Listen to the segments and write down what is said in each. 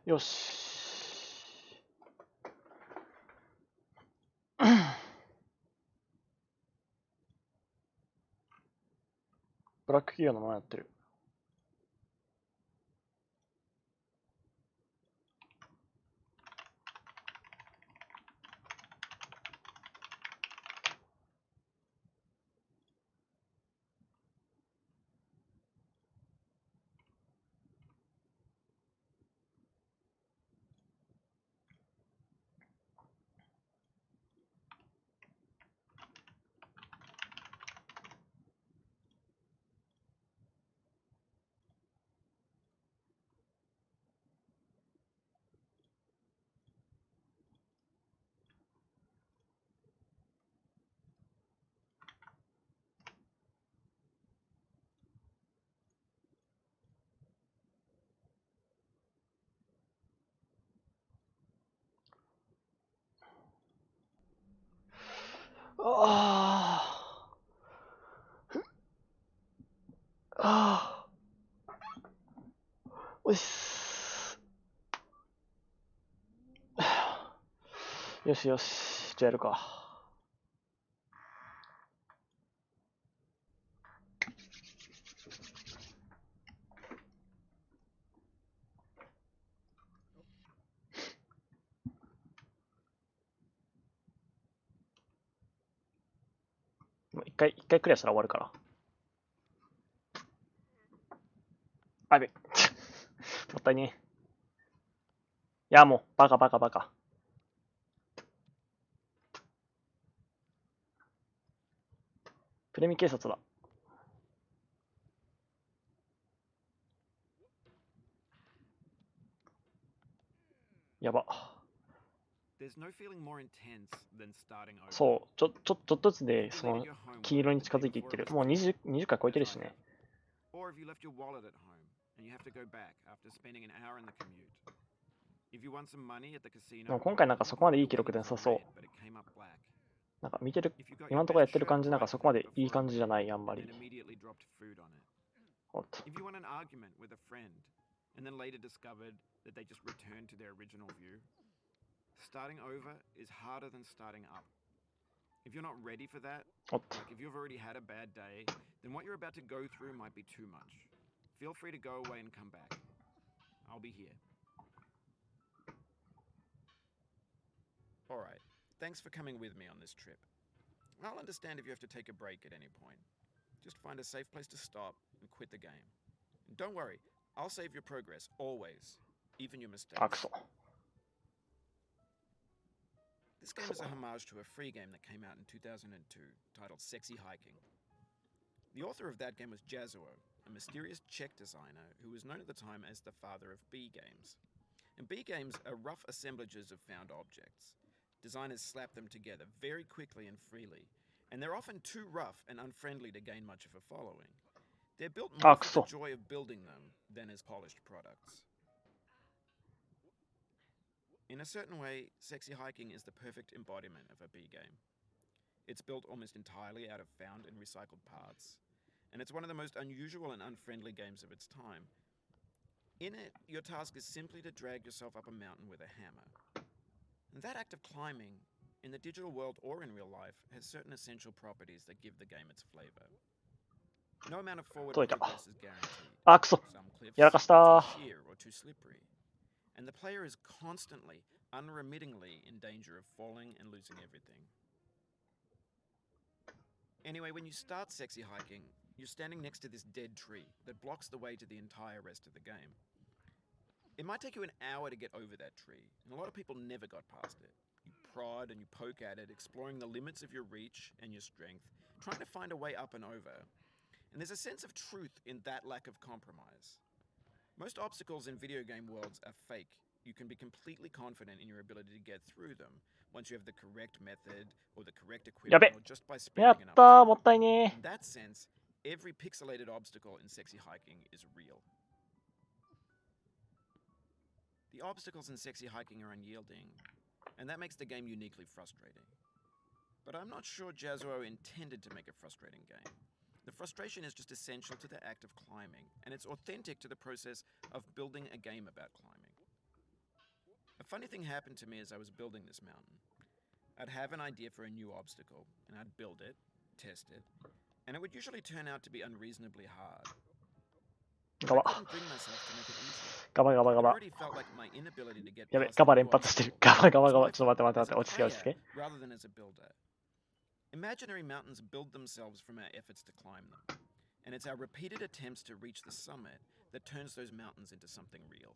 よし。ブラック企業のままやってる。ああ。ああ。おし。よしよし。じゃあやるか。一回クリアしたら終わるから。あべ。もったいねえ。いや、もう、バカバカバカ。プレミ警察だ。やば。そう、ちょっとずつで、その、黄色に近づいていってる。もう20回超えてるしね。でも今回なんかそこまでいい記録でなさそう。なんか見てる、今のところやってる感じなんかそこまでいい感じじゃない、あんまり。おっと。and then later discovered that they just returned to their original view. Starting over is harder than starting up. If you're not ready for that, like if you've already had a bad day, then what you're about to go through might be too much. Feel free to go away and come back. I'll be here. Alright, thanks for coming with me on this trip. I'll understand if you have to take a break at any point. Just find a safe place to stop and quit the game. And don't worry, I'll save your progress, always, even your mistakes. This game is a homage to a free game that came out in 2002, titled Sexy Hiking. The author of that game was Jazuo, a mysterious Czech designer who was known at the time as the father of B games. And B games are rough assemblages of found objects. Designers slap them together very quickly and freely, and they're often too rough and unfriendly to gain much of a following. They're built more for the joy of building them than as polished products. In a certain way, Sexy Hiking is the perfect embodiment of a B game. It's built almost entirely out of found and recycled parts, and it's one of the most unusual and unfriendly games of its time. In it, your task is simply to drag yourself up a mountain with a hammer. And that act of climbing, in the digital world or in real life, has certain essential properties that give the game its flavor. No amount of forward progress is guaranteed. Some cliffs are too sheer or too slippery. And the player is constantly, unremittingly in danger of falling and losing everything. Anyway, when you start Sexy Hiking, you're standing next to this dead tree that blocks the way to the entire rest of the game. It might take you an hour to get over that tree, and a lot of people never got past it. You prod and you poke at it, exploring the limits of your reach and your strength, trying to find a way up and over. And there's a sense of truth in that lack of compromise. Most obstacles in video game worlds are fake. You can be completely confident in your ability to get through them once you have the correct method or the correct equipment or just by spending enough time. In that sense, every pixelated obstacle in Sexy Hiking is real. The obstacles in Sexy Hiking are unyielding, and that makes the game uniquely frustrating. But I'm not sure Jazuo intended to make a frustrating game. The frustration is just essential to the act of climbing, and it's authentic to the process of building a game about climbing. A funny thing happened to me as I was building this mountain. I'd have an idea for a new obstacle, and I'd build it, test it, and it would usually turn out to be unreasonably hard. But I couldn't bring myself to make it easy. ガバガバ I ガバ。 already felt like my inability to get やべ、 past ガ a バ new 連発してる。 obstacle ガバガバ was ガバ。 my ちょっと待って fault 待って待って。 as 落ち着け a 落ち着け。 player rather than as a builder. Imaginary mountains build themselves from our efforts to climb them, and it's our repeated attempts to reach the summit that turns those mountains into something real.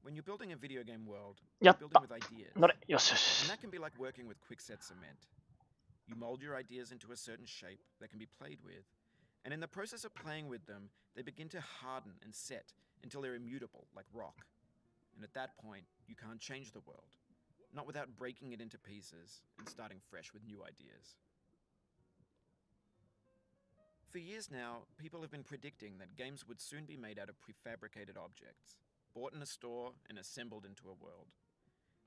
When you're building a video game world, や you're っ building た。 with ideas. 乗れ。よしよ And し。 that can be like working with quickset cement. You mold your ideas into a certain shape that can be played with, and in the process of playing with them, they begin to harden and set until they're immutable, like rock. And at that point, you can't change the world, not without breaking it into pieces and starting fresh with new ideas. For years now, people have been predicting that games would soon be made out of prefabricated objects, bought in a store and assembled into a world.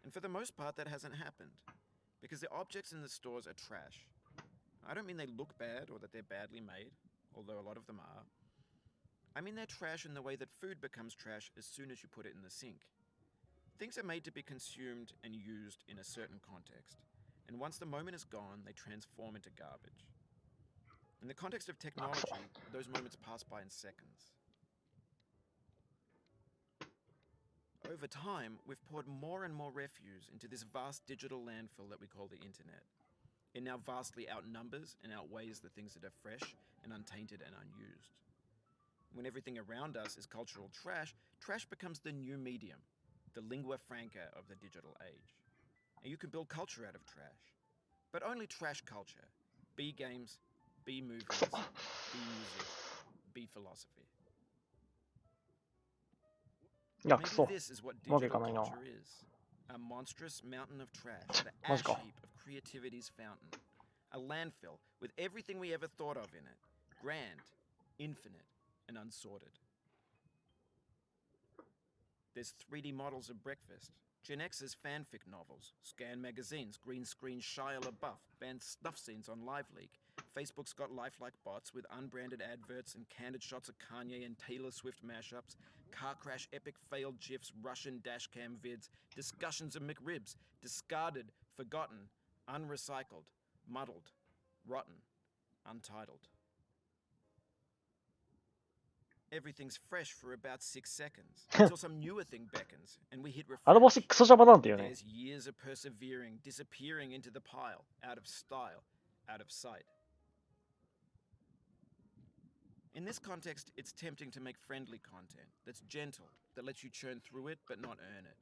And for the most part, that hasn't happened, because the objects in the stores are trash. I don't mean they look bad or that they're badly made, although a lot of them are. I mean they're trash in the way that food becomes trash as soon as you put it in the sink. Things are made to be consumed and used in a certain context, and once the moment is gone, they transform into garbage. In the context of technology, those moments pass by in seconds. Over time, we've poured more and more refuse into this vast digital landfill that we call the internet. It now vastly outnumbers and outweighs the things that are fresh and untainted and unused. When everything around us is cultural trash, trash becomes the new medium, the lingua franca of the digital age. And you can build culture out of trash. But only trash culture. Be games, be movies, be music, be philosophy. いや、 Maybe くそ。 this is what わけ digital がないな。 culture is. A monstrous mountain of trash, the マジ ash か。 heap of creativity's fountain. A landfill with everything we ever thought of in it. Grand, infinite, and unsorted. There's 3D models of breakfast, Gen X's fanfic novels, scan magazines, green screen Shia LaBeouf, banned snuff scenes on LiveLeak. Facebook's got lifelike bots with unbranded adverts and candid shots of Kanye and Taylor Swift mashups, car crash epic failed GIFs, Russian dashcam vids, discussions of McRibs, discarded, forgotten, unrecycled, muddled, rotten, untitled. Everything's fresh for about 6 seconds until some newer thing beckons and we hit あのボス refresh. クソ邪魔なんだよね。 There's years of persevering, disappearing into the pile, out of style, out of sight. In this context, it's tempting to make friendly content that's gentle, that lets you churn through it but not earn it.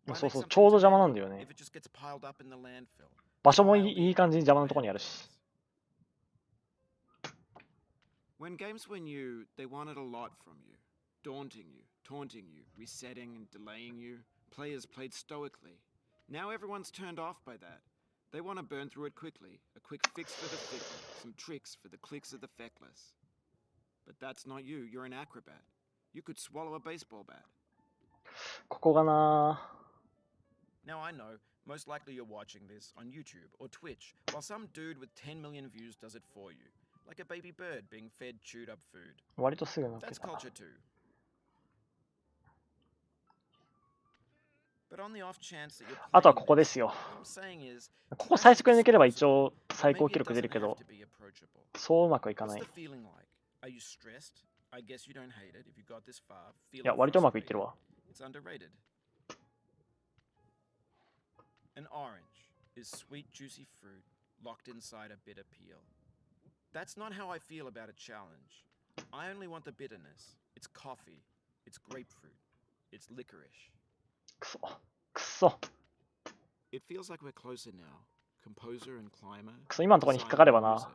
Why そう make そう、 something ちょうど邪魔なん demanding だよね if。it just gets piled up in the landfill? 場所もい Piled い in 感じに邪魔なとこ by にあるし。 When games were new, they wanted a lot from you. Daunting you, taunting you, resetting and delaying you. Players played stoically. Now everyone's turned off by that. They want to burn through it quickly. A quick fix for the fickle. Some tricks for the clicks of the feckless. But that's not you. You're an acrobat. You could swallow a baseball bat. ここがな。 Now I know, most likely you're watching this on YouTube or Twitch, while some dude with 10 million views does it for you. Like a baby bird being fed chewed up food. 割とすぐ乗っけ That's た。 culture too. But on the off chance that you're あとは playing ここで this, すよ。 what I'm saying is, ここ最速で抜ければ一 explosive, 応 but 最高 maybe 記 it 録出 doesn't るけ have ど、 to be approachable. そううまくはいかな What's い。 the feeling like? Are you stressed? I guess you don't hate it if you got this far. い Feeling や、割とうまくいって frustrated. るわ。 It's underrated. An orange is sweet, juicy fruit locked inside a bitter peel. That's not how I feel about a challenge. I only want the bitterness. It's coffee. It's grapefruit. It's licorice. くそ。くそ。 It feels like we're closer now. Composer and climber. くそ、今のところに引っかかればな。勝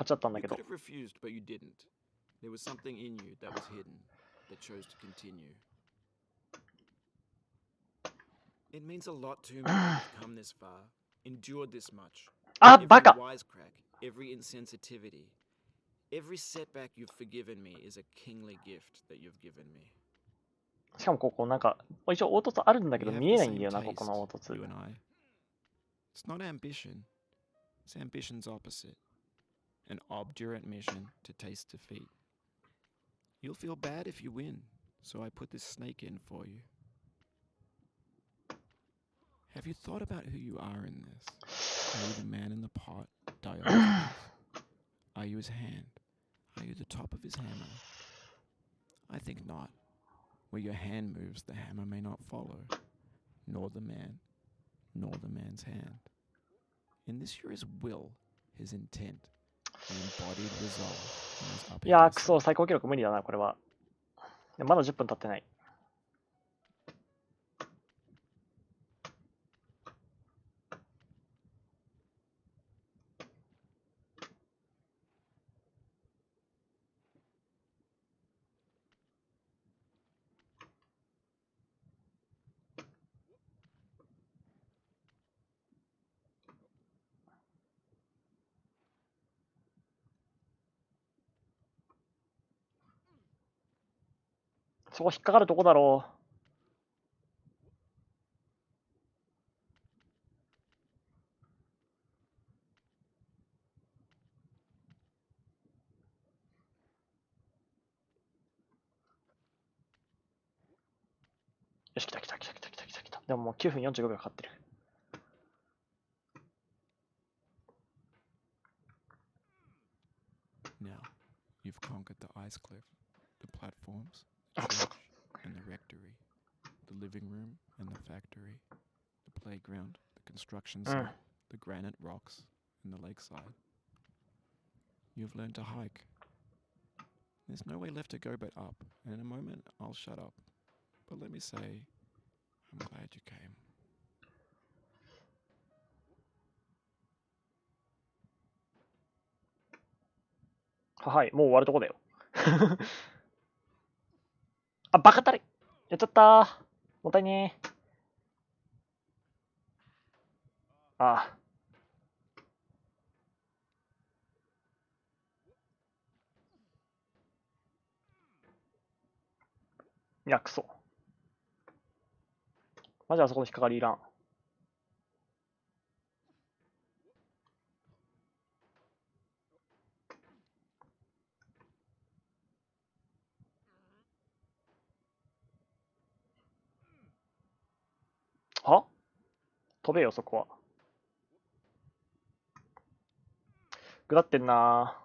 っちゃったんだ You けど could。have refused, but you didn't. There was something in you that was hidden, that chose to continue. It means a lot to me that you've come this far, endured this much. あ、 Every バカ wisecrack, every insensitivity, every setback you've forgiven me is a kingly gift that you've given me. しかもここなんか、一応凹凸あるんだけ We ど have 見え the ないんだ same よな、ここ taste, の凹凸。 you and I. It's not ambition. It's ambition's opposite. An obdurate mission to taste defeat. You'll feel bad if you win, so I put this snake in for you. Have you thought about who you are in this? Are you the man in the pot, Diogenes? Are you his hand? Are you the top of his hammer? I think not. Where your hand moves, the hammer may not follow, nor the man, nor the man's hand. In this you're his will, his intent, the embodied resolve in his いやー、 upper くそ、 side. 最高記録無理だな、これは。でまだ10分経ってない。そこ引っかかるとこだろう。よし、来た来た来た来た来た来た来た。でももう9分45秒かかってる。Now, you've conquered the ice cliff, the platforms, the church, and the rectory, the living room and the factory, the playground, the construction site, the granite rocks, and the lakeside. You've learned to hike. There's no way left to go but up, and in a moment I'll shut up. But let me say, I'm glad you came. はい、もう終わるとこだよ。あ、バカたれやっちゃったー。もったいねー。ああ。いや、くそ。マジあそこの引っかかりいらん。は飛べよ、そこは。ぐだってんな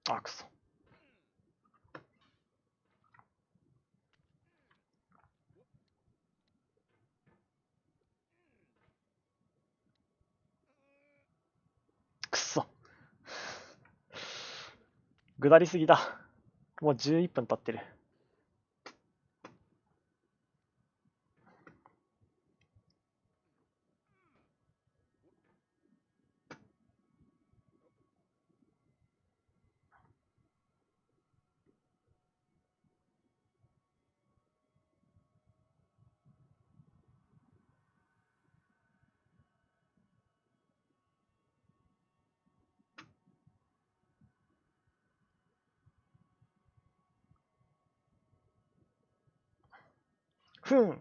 ー。あ、くそ。くそ。ぐだりすぎだ。もう11分経ってる。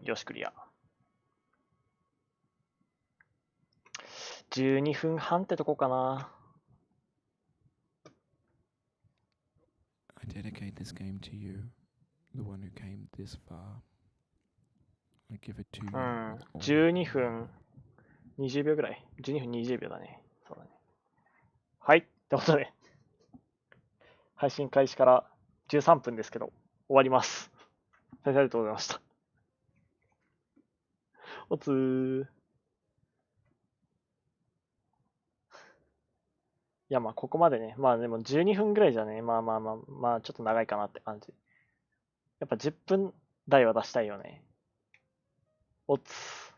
よし、クリア。12分半ってとこかな。I dedicate this game to you, the one who came this far. I give it to you. 12分20秒ぐらい。12分20秒だね。そうだね。はい。ってことで、配信開始から13分ですけど、終わります。先生ありがとうございました。おつー。いや、まあ、ここまでね。まあ、でも12分ぐらいじゃね、まあ、ちょっと長いかなって感じ。やっぱ10分台は出したいよね。おつー。